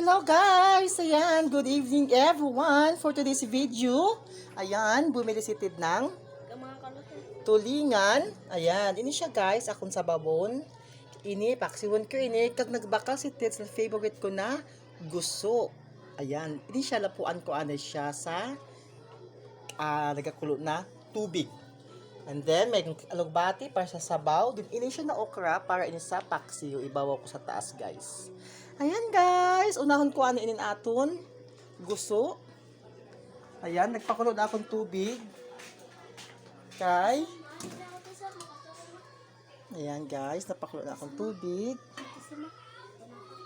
Hello guys! Ayan, good evening everyone for today's video. Ayan, bumili si Tid ng tulingan. Ayan, ini siya guys, akong sa babon. Ini, paksiwan ko ini, kag nagbakal si Tid sa favorite ko na guso. Ayan, ini siya lapuan ko ano siya sa nagakulo na tubig. And then, may alugbati para sa sabaw. Din ini siya na okra para ini sa paksiw. Ibawaw ko sa taas, guys. Ayan, guys. Unahon ko ano inin aton. Guso. Ayan, nagpakulo na akong tubig. Okay. Ayan, guys. Napakulo na akong tubig.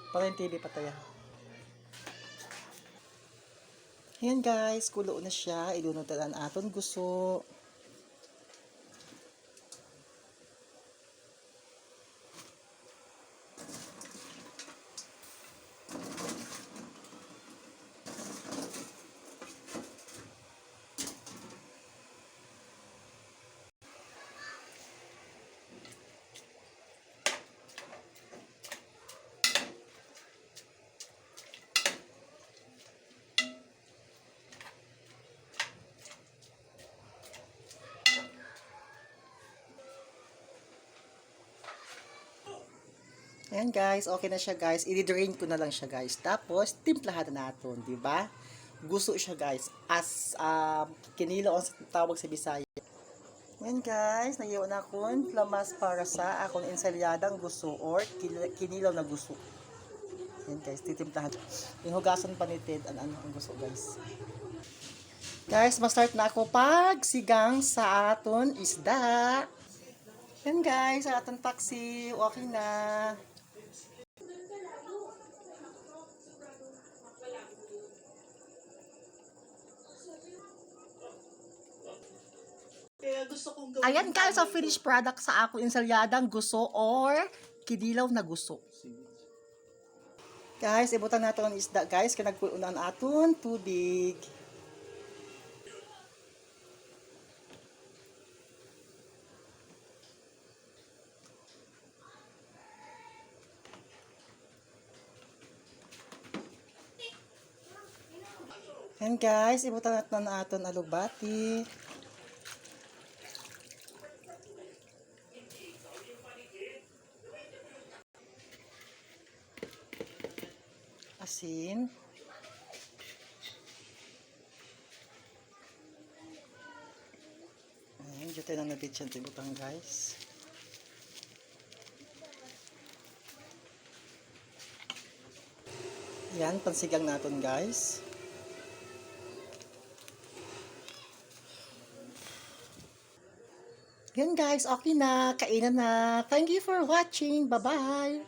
Para yung TV pataya. Ayan, guys. Kulo na siya. Ilunod na aton guso. Ayan guys, okay na siya guys. I-drain ko na lang siya guys. Tapos, timplahan na natin, di ba? Gusto siya guys. As kinilo ang tawag sa Bisaya. Ayan guys, nagiyaw na akong lamas para sa akong enselyadang gusto or kinilaw na gusto. Ayan guys, titimplahan. Yung hugasan pa ni Ted, ang gusto guys. Guys, ma-start na ako pag sigang sa aton isda. Ayan guys, sa aton taxi, okay na. Ayan guys, ang finished product sa ako enselyadang guso or kinilaw na guso. Guys, ibutan natin ang isda guys, kaya nagpuunan aton tubig. Ayan guys, ibutan natin aton alugbati. Asin. Ayan, dito lang nabit siya tibutang guys. Ayan, pansigang natin guys. Ayan guys, okay na. Kainan na. Thank you for watching. Bye-bye.